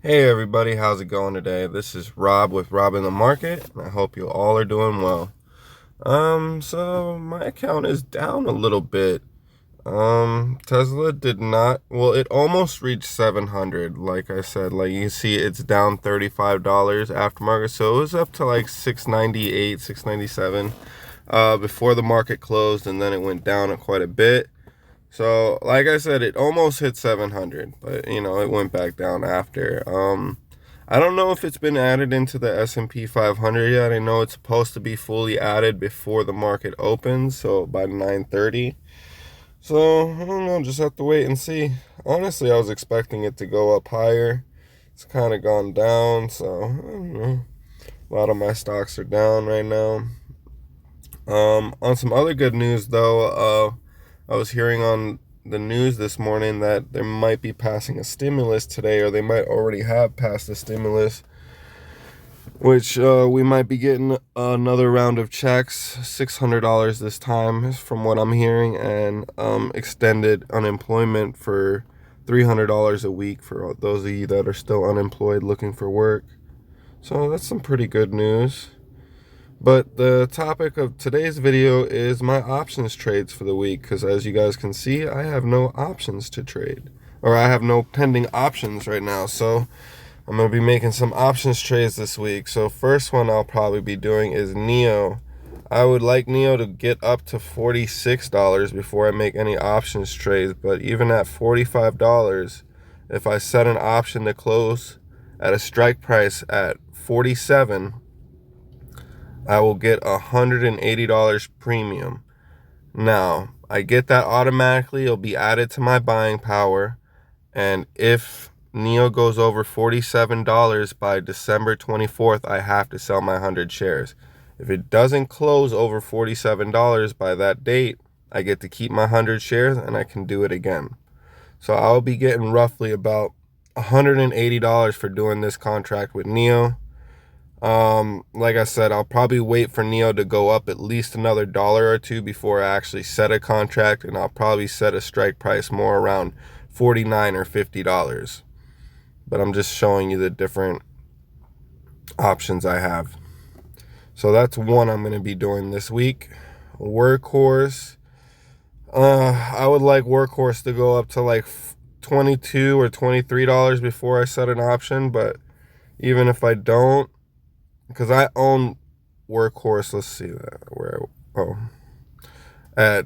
Hey everybody, how's it going today? This is Rob with Rob in the Market, and I hope you all are doing well. So my account is down a little bit. Tesla did not, well, it almost reached 700, like I said. Like you see, it's down $35 aftermarket, so it was up to like 698, 697 before the market closed, and then it went down quite a bit. So, like I said, it almost hit 700, but it went back down after. I don't know if it's been added into the S&P 500 yet. I know it's supposed to be fully added before the market opens, so by 9:30. So, I don't know, just have to wait and see. Honestly, I was expecting it to go up higher. It's kind of gone down, so I don't know. A lot of my stocks are down right now. On some other good news though, I was hearing on the news this morning that they might be passing a stimulus today, or they might already have passed a stimulus, which we might be getting another round of checks, $600 this time, from what I'm hearing, and extended unemployment for $300 a week for those of you that are still unemployed looking for work. So that's some pretty good news. But the topic of today's video is my options trades for the week, because as you guys can see, I have no options to trade, or I have no pending options right now. So I'm going to be making some options trades this week. So first one I'll probably be doing is NIO. I would like NIO to get up to $46 before I make any options trades, but even at $45, if I set an option to close at a strike price at 47, I will get $180 premium. Now, I get that automatically. It'll be added to my buying power. And if NIO goes over $47 by December 24th, I have to sell my 100 shares. If it doesn't close over $47 by that date, I get to keep my 100 shares and I can do it again. So I'll be getting roughly about $180 for doing this contract with NIO. Like I said, I'll probably wait for NIO to go up at least another dollar or two before I actually set a contract, and I'll probably set a strike price more around $49 or $50. But I'm just showing you the different options I have. So that's one I'm going to be doing this week. Workhorse. I would like Workhorse to go up to like $22 or $23 before I set an option, but even if I don't, because I own Workhorse, let's see that, at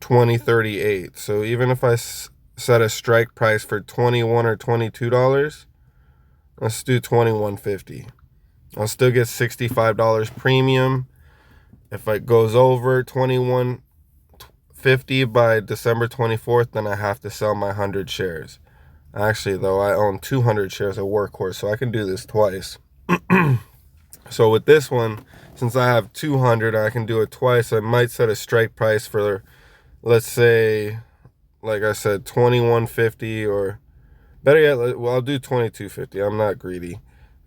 2038. So even if I set a strike price for $21 or $22, let's do $21.50. I'll still get $65 premium. If it goes over $21.50 by December 24th, then I have to sell my 100 shares. Actually, though, I own 200 shares of Workhorse, so I can do this twice. So with this one, since I have 200, I can do it twice. I might set a strike price for, let's say, like I said, $21.50, or better yet, well, I'll do $22.50. I'm not greedy.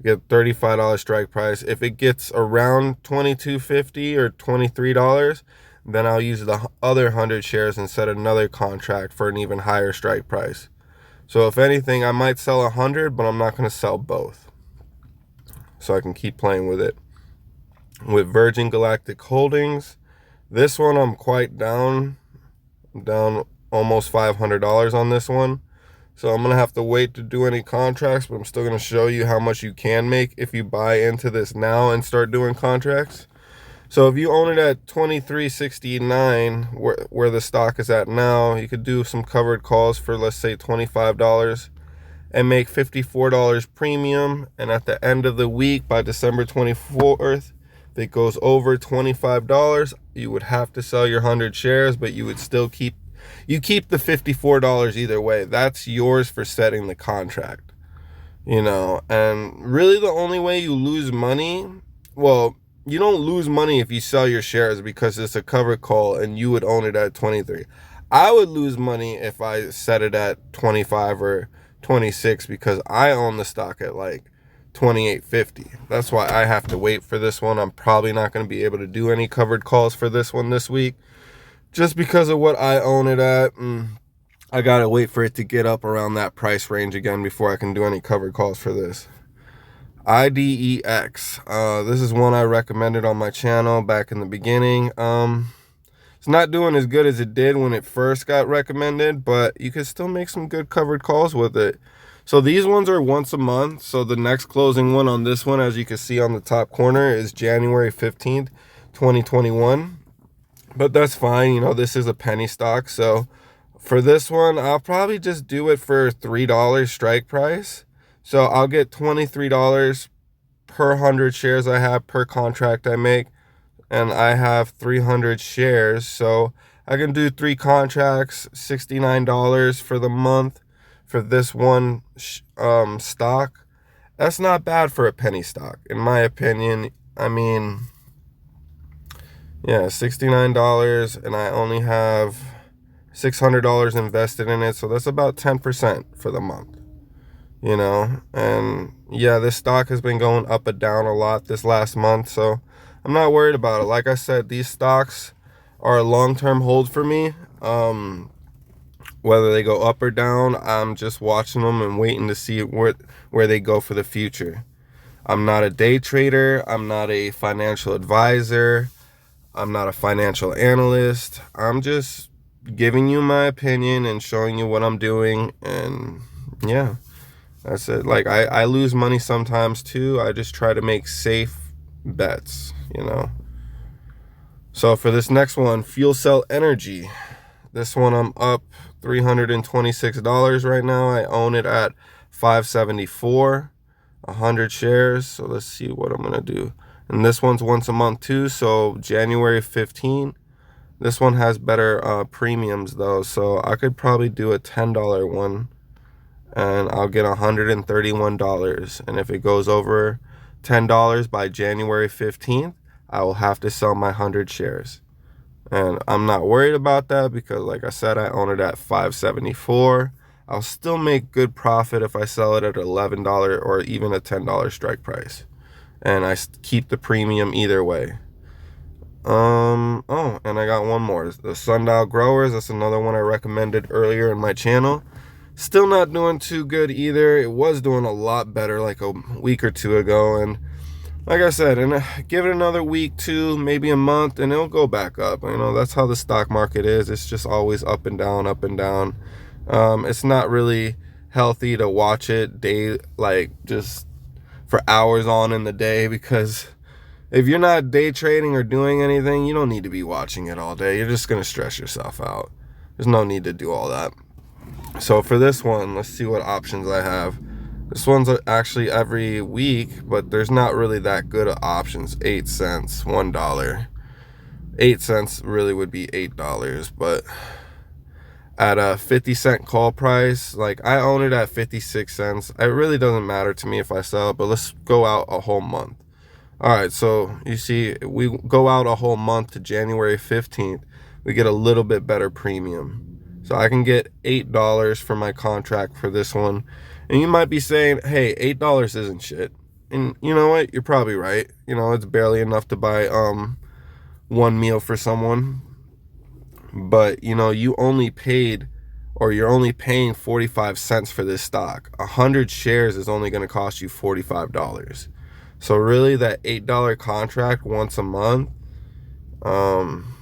Get $35 strike price. If it gets around $22.50 or $23, then I'll use the other 100 shares and set another contract for an even higher strike price. So if anything, I might sell 100, but I'm not going to sell both, so I can keep playing with it. With Virgin Galactic Holdings, this one I'm quite down. I'm down almost $500 on this one. So I'm going to have to wait to do any contracts, but I'm still going to show you how much you can make if you buy into this now and start doing contracts. So if you own it at $23.69, where the stock is at now, you could do some covered calls for, let's say, $25 and make $54 premium. And at the end of the week, by December 24th, if it goes over $25, you would have to sell your 100 shares, but you would still keep the $54 either way. That's yours for setting the contract. And really the only way you lose money, well, you don't lose money if you sell your shares because it's a covered call and you would own it at 23. I would lose money if I set it at 25 or 26 because I own the stock at like $28.50. That's why I have to wait for this one. I'm probably not going to be able to do any covered calls for this one this week, just because of what I own it at. I gotta wait for it to get up around that price range again before I can do any covered calls for this. IDEX. This is one I recommended on my channel back in the beginning. It's not doing as good as it did when it first got recommended, but you can still make some good covered calls with it. So these ones are once a month. So the next closing one on this one, as you can see on the top corner, is January 15th, 2021. But that's fine. You know, this is a penny stock. So for this one, I'll probably just do it for $3 strike price. So I'll get $23 per 100 shares I have per contract I make. And I have 300 shares. So I can do 3 contracts, $69 for the month for this one stock. That's not bad for a penny stock, in my opinion. I mean, yeah, $69, and I only have $600 invested in it, so that's about 10% for the month, you know. And yeah, this stock has been going up and down a lot this last month, so I'm not worried about it. Like I said, these stocks are a long-term hold for me. Whether they go up or down, I'm just watching them and waiting to see where they go for the future. I'm not a day trader. I'm not a financial advisor. I'm not a financial analyst. I'm just giving you my opinion and showing you what I'm doing. And yeah, that's it. Like, I lose money sometimes too. I just try to make safe bets, you know. So for this next one, FuelCell Energy. This one I'm up $326 right now. I own it at $574, 100 shares. So let's see what I'm gonna do. And this one's once a month too, so January 15. This one has better premiums though, so I could probably do a $10 one and I'll get $131. And if it goes over $10 by January 15th, I will have to sell my 100 shares. And I'm not worried about that because, like I said, I own it at $574. I'll still make good profit if I sell it at $11 or even a $10 strike price. And I keep the premium either way. Oh, and I got one more. The Sundial Growers. That's another one I recommended earlier in my channel. Still not doing too good either. It was doing a lot better like a week or two ago. And like I said, and give it another week, 2, maybe a month, and it'll go back up. You know, that's how the stock market is. It's just always up and down, up and down. It's not really healthy to watch it just for hours on in the day, because if you're not day trading or doing anything, you don't need to be watching it all day. You're just going to stress yourself out. There's no need to do all that. So for this one, let's see what options I have. This one's actually every week, but there's not really that good of options. 8 cents, $1. 8 cents really would be $8, but at a 50-cent call price, like I own it at 56 cents. It really doesn't matter to me if I sell it, but let's go out a whole month. All right, so you see, we go out a whole month to January 15th. We get a little bit better premium. So I can get $8 for my contract for this one. And you might be saying, hey, $8 isn't shit. And you know what? You're probably right. You know, it's barely enough to buy one meal for someone. But, you know, you're only paying 45 cents for this stock. 100 shares is only going to cost you $45. So really, that $8 contract once a month, I'm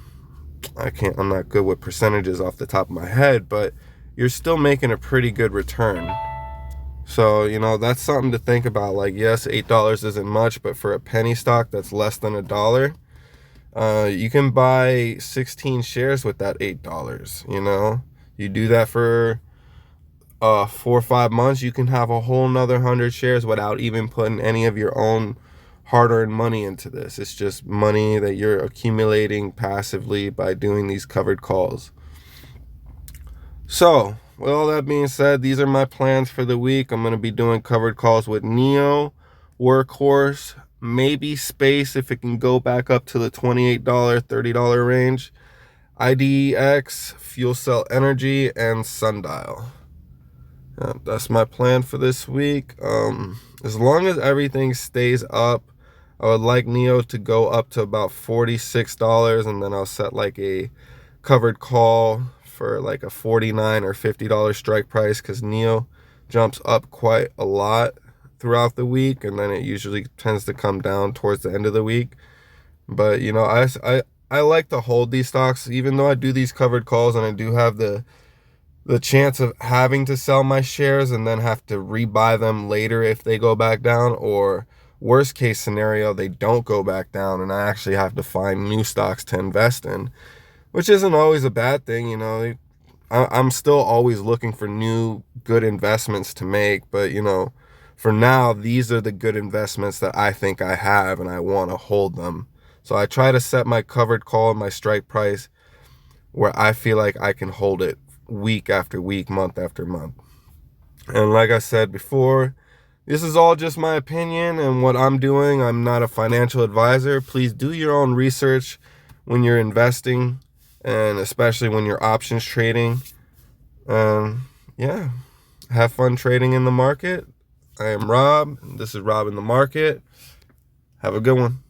not good with percentages off the top of my head, but you're still making a pretty good return. So, you know, that's something to think about. Like, yes, $8 isn't much, but for a penny stock that's less than $1, you can buy 16 shares with that $8. You know, you do that for 4 or 5 months, you can have a whole nother 100 shares without even putting any of your own hard-earned money into this. It's just money that you're accumulating passively by doing these covered calls. So with all that being said, these are my plans for the week. I'm going to be doing covered calls with NIO, Workhorse, maybe Space if it can go back up to the $28, $30 range, IDEX, FuelCell Energy, and Sundial. That's my plan for this week. As long as everything stays up, I would like NIO to go up to about $46, and then I'll set like a covered call for like a $49 or $50 strike price, because NEO jumps up quite a lot throughout the week, and then it usually tends to come down towards the end of the week. But you know, I like to hold these stocks, even though I do these covered calls and I do have the chance of having to sell my shares and then have to rebuy them later if they go back down, or worst case scenario, they don't go back down and I actually have to find new stocks to invest in, which isn't always a bad thing. You know, I'm still always looking for new good investments to make, but you know, for now, these are the good investments that I think I have and I want to hold them. So I try to set my covered call and my strike price where I feel like I can hold it week after week, month after month. And like I said before, this is all just my opinion and what I'm doing. I'm not a financial advisor. Please do your own research when you're investing, and especially when you're options trading. Yeah, have fun trading in the market. I am Rob. This is Rob in the Market. Have a good one.